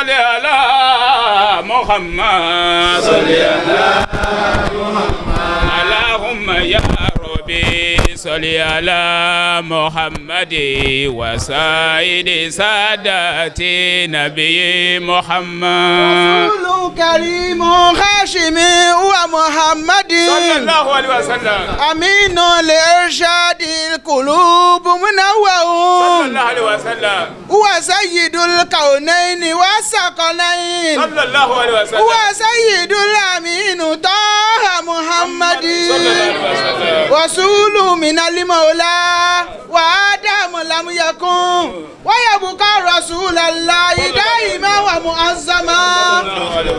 صل على محمد صل على محمد اللهم يا ربي صل على محمد وسائد سادات نبي محمد رسول كريم هاشمي ومحمد صلى الله عليه وسلم أمين لإرشاد القلوب منور صلى الله عليه وسلم هو سيد الكونين والثقلين صلى الله عليه وسلم هو سيد الأمين طه محمد صلى الله عليه وسلم رسول من المولى وآدم لم يكن ويبقى رسول الله دائما ومعظما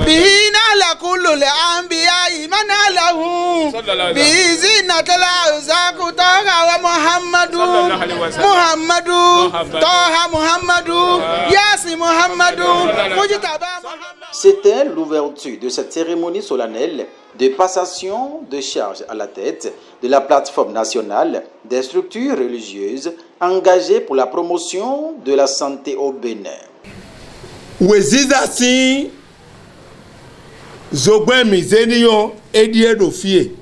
به نال كل الأنبياء من له به زينة الأرزاق طه ومحمد محمد طه محمد ياسين محمد مجتبى محمد. C'était l'ouverture de cette cérémonie solennelle de passation de charge à la tête de la plateforme nationale des structures religieuses engagées pour la promotion de la santé au Bénin. Wezizasi zogbe mizeniyo edie do fie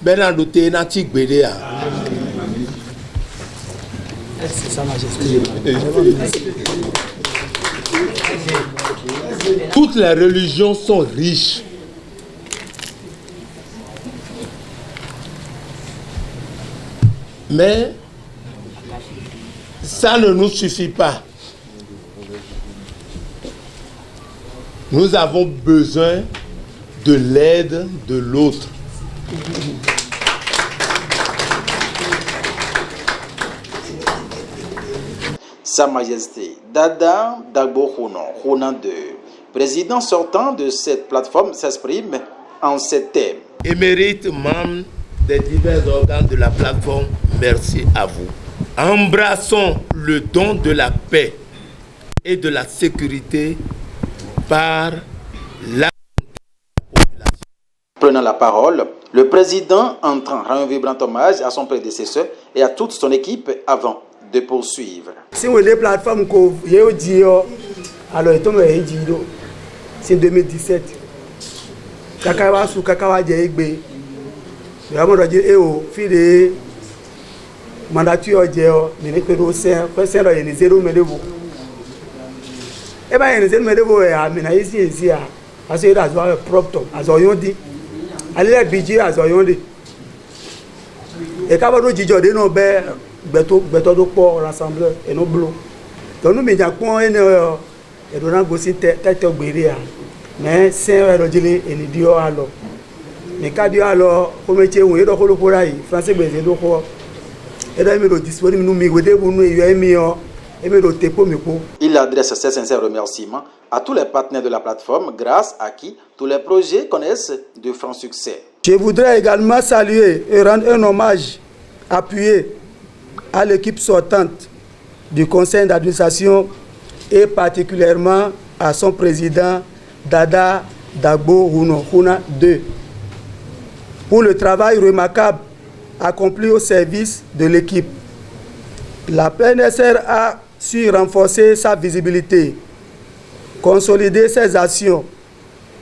bena do te na ti gbede a. Toutes les religions sont riches. Mais ça ne nous suffit pas. Nous avons besoin de l'aide de l'autre. Sa Majesté Dada Dagbo Hunan II, président sortant de cette plateforme, s'exprime en ces thèmes. Émérite membre des divers organes de la plateforme, merci à vous. Embrassons le don de la paix et de la sécurité par la population. Prenant la parole, le président entrant rend un vibrant hommage à son prédécesseur et à toute son équipe avant de poursuivre. Si vous avez des plateformes que vous avez dit, alors c'est 2017. Kakawa sous Kakawa Djegbe. Je vais dire, fille mandature, je n'ai pas de sein, il y a 0 médecins. Et bien, il y a 0 médecins, ici, parce que là, je propre, à dit. Allez, les budgets, à dit. Et quand vous dites, je n'ai pas beto do po rassembleur et no blo donc nous me jakon et do na gosi tete ogbere a mais c'est ro jile eni dio alo me ka dio alo ko me che won e do ko lo pora yi français gbeze do ko e da mi do disponible nous mi wede bu nu e mi o e mi do tepo mi ko. Il adresse ses sincères remerciements à tous les partenaires de la plateforme grâce à qui tous les projets connaissent de francs succès. Je voudrais également saluer et rendre un hommage appuyé à l'équipe sortante du conseil d'administration et particulièrement à son président Dada Dagbo Hunan II pour le travail remarquable accompli au service de l'équipe. La PNSR a su renforcer sa visibilité, consolider ses actions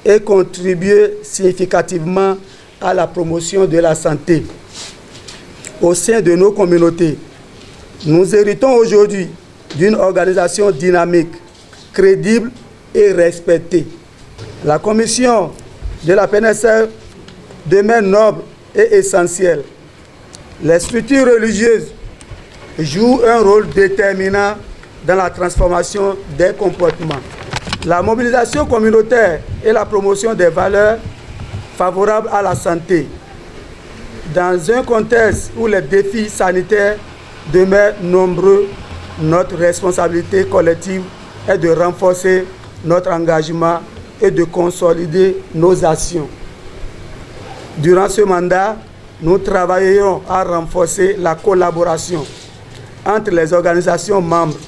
et contribuer significativement à la promotion de la santé au sein de nos communautés. Nous héritons aujourd'hui d'une organisation dynamique, crédible et respectée. La commission de la PNSR demeure noble et essentielle. Les structures religieuses jouent un rôle déterminant dans la transformation des comportements. La mobilisation communautaire et la promotion des valeurs favorables à la santé. Dans un contexte où les défis sanitaires demeurent nombreux, notre responsabilité collective est de renforcer notre engagement et de consolider nos actions. Durant ce mandat, nous travaillerons à renforcer la collaboration entre les organisations membres,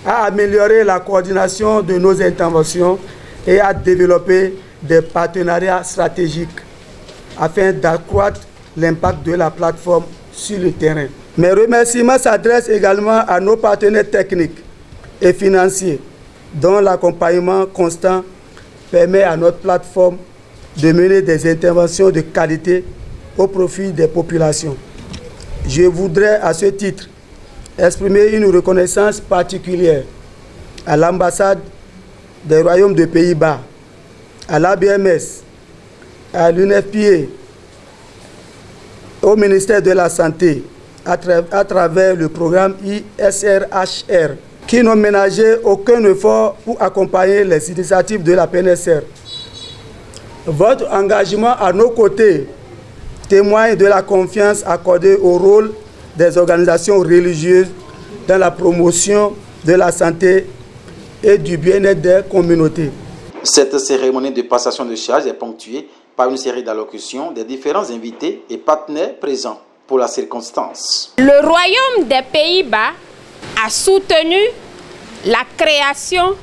à améliorer la coordination de nos interventions et à développer des partenariats stratégiques afin d'accroître l'impact de la plateforme sur le terrain. Mes remerciements s'adressent également à nos partenaires techniques et financiers dont l'accompagnement constant permet à notre plateforme de mener des interventions de qualité au profit des populations. Je voudrais à ce titre exprimer une reconnaissance particulière à l'ambassade des Royaumes de Pays-Bas, à l'ABMS, à l'UNFPA, au ministère de la Santé, à travers le programme ISRHR, qui n'ont ménagé aucun effort pour accompagner les initiatives de la PNSR. Votre engagement à nos côtés témoigne de la confiance accordée au rôle des organisations religieuses dans la promotion de la santé et du bien-être des communautés. Cette cérémonie de passation de charge est ponctuée par une série d'allocutions des différents invités et partenaires présents pour la circonstance. Le Royaume des Pays-Bas a soutenu la création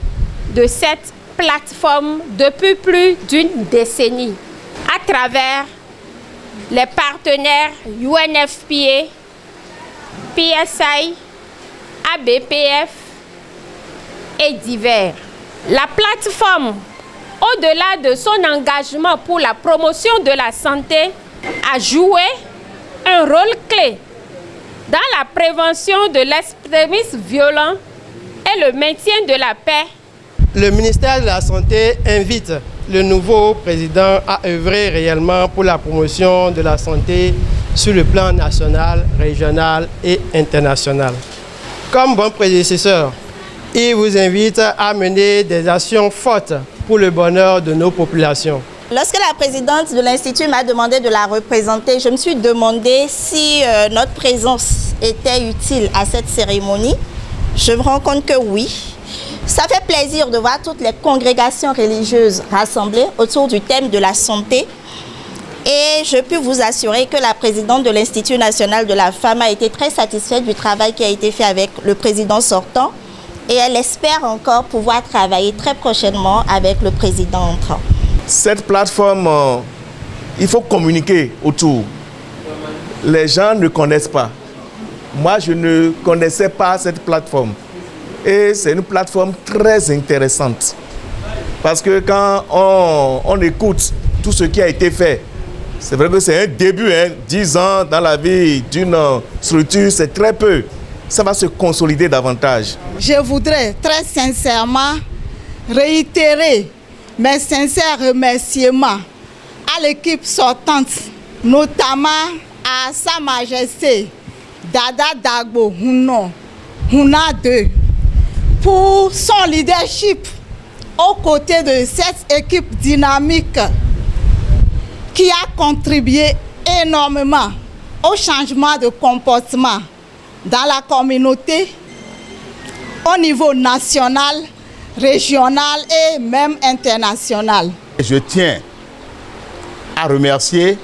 de cette plateforme depuis plus d'une décennie à travers les partenaires UNFPA, PSI, ABPF et divers. La plateforme, au-delà de son engagement pour la promotion de la santé, a joué un rôle clé dans la prévention de l'extrémisme violent et le maintien de la paix. Le ministère de la Santé invite le nouveau président à œuvrer réellement pour la promotion de la santé sur le plan national, régional et international. Comme bon prédécesseur, il vous invite à mener des actions fortes pour le bonheur de nos populations. Lorsque la présidente de l'Institut m'a demandé de la représenter, je me suis demandé si notre présence était utile à cette cérémonie. Je me rends compte que oui. Ça fait plaisir de voir toutes les congrégations religieuses rassemblées autour du thème de la santé. Et je peux vous assurer que la présidente de l'Institut national de la femme a été très satisfaite du travail qui a été fait avec le président sortant. Et elle espère encore pouvoir travailler très prochainement avec le président entrant. Cette plateforme, il faut communiquer autour. Les gens ne connaissent pas. Moi, je ne connaissais pas cette plateforme. Et c'est une plateforme très intéressante. Parce que quand on écoute tout ce qui a été fait, c'est vrai que c'est un début, 10 ans dans la vie d'une structure, c'est très peu. Ça va se consolider davantage. Je voudrais très sincèrement réitérer mes sincères remerciements à l'équipe sortante, notamment à Sa Majesté Dada Dagbo Huna II, pour son leadership aux côtés de cette équipe dynamique qui a contribué énormément au changement de comportement dans la communauté au niveau national, régional et même international. Je tiens à remercier,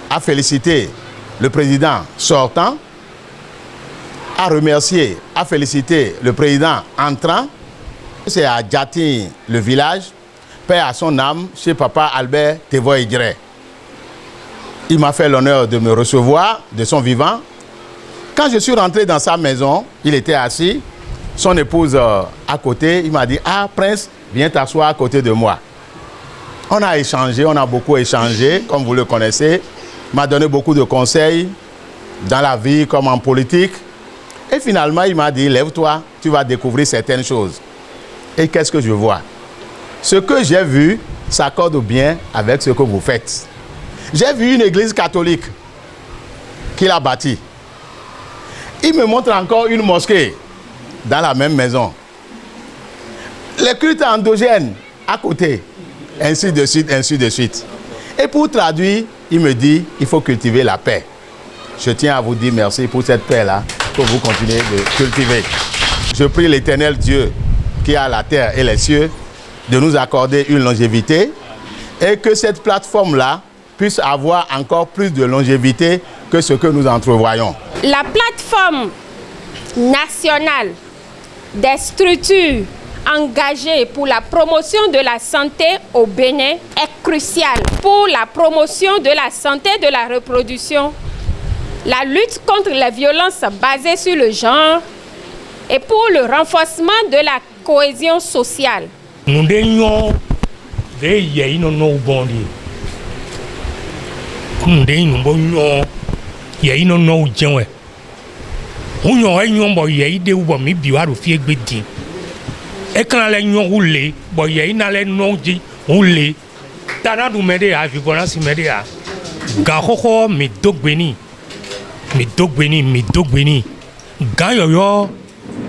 à féliciter le président sortant, à remercier, à féliciter le président entrant. C'est à Djati, le village, paix à son âme, chez papa Albert Tevoïdre. Il m'a fait l'honneur de me recevoir de son vivant. Quand je suis rentré dans sa maison, il était assis, son épouse à côté, il m'a dit « Ah, Prince, viens t'asseoir à côté de moi ». On a échangé, on a beaucoup échangé, comme vous le connaissez. Il m'a donné beaucoup de conseils dans la vie comme en politique. Et finalement, il m'a dit « Lève-toi, tu vas découvrir certaines choses ». Et qu'est-ce que je vois? Ce que j'ai vu s'accorde bien avec ce que vous faites. J'ai vu une église catholique qu'il a bâtie. Il me montre encore une mosquée dans la même maison. Les cultes endogènes à côté, ainsi de suite, ainsi de suite. Et pour traduire, il me dit, il faut cultiver la paix. Je tiens à vous dire merci pour cette paix-là que vous continuez de cultiver. Je prie l'Éternel Dieu qui a la terre et les cieux de nous accorder une longévité et que cette plateforme-là puisse avoir encore plus de longévité que ce que nous entrevoyons. La plateforme nationale des structures engagées pour la promotion de la santé au Bénin est cruciale pour la promotion de la santé de la reproduction, la lutte contre les violences basées sur le genre et pour le renforcement de la cohésion sociale. Nous devons veiller nos bons. Nous devons veiller nos gens. Nous devons veiller des gens qui biwa rufie gbedi. Et quand les gens roulent, veiller na les non dit roulent. Tana du mede a vivona si mede a. Gahoko mi dogbeni. Mi dogbeni. Gayoyo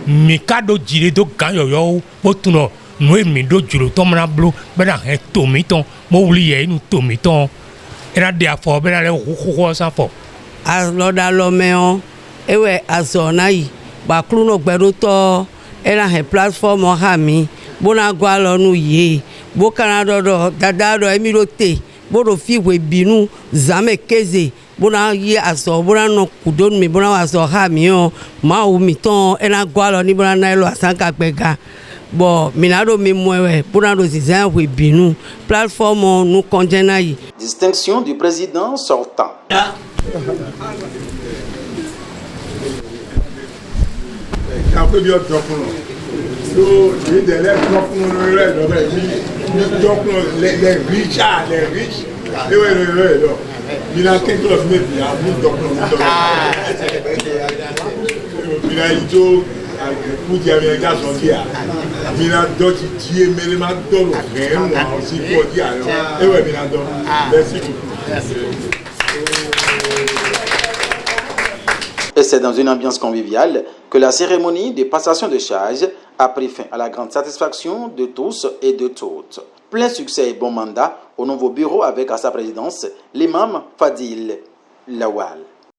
mi kado jire do gayoyo botuno no mi do juro to mna blo be na he tomiton mo wuli ye nu tomiton era de afo be na le ho san fo aloda lo meon ewe azona yi ba kru no gbero to era he platform ha mi bona gwa lo nu ye bo kana do dada do emi ro te bo do fi we binu zame keze bona ye aso bona no kudon mi bona aso ha mi o ma o mi ton ena gwalo ni bona na lo asanka pega bo minado mi mwewe bona do zizan we binu platform nous contenant yi. Distinction du président sortant. Et c'est dans une ambiance conviviale que la cérémonie de passation de charge a pris fin à la grande satisfaction de tous et de toutes. Plein succès et bon mandat au nouveau bureau avec à sa présidence l'imam Fadil Lawal.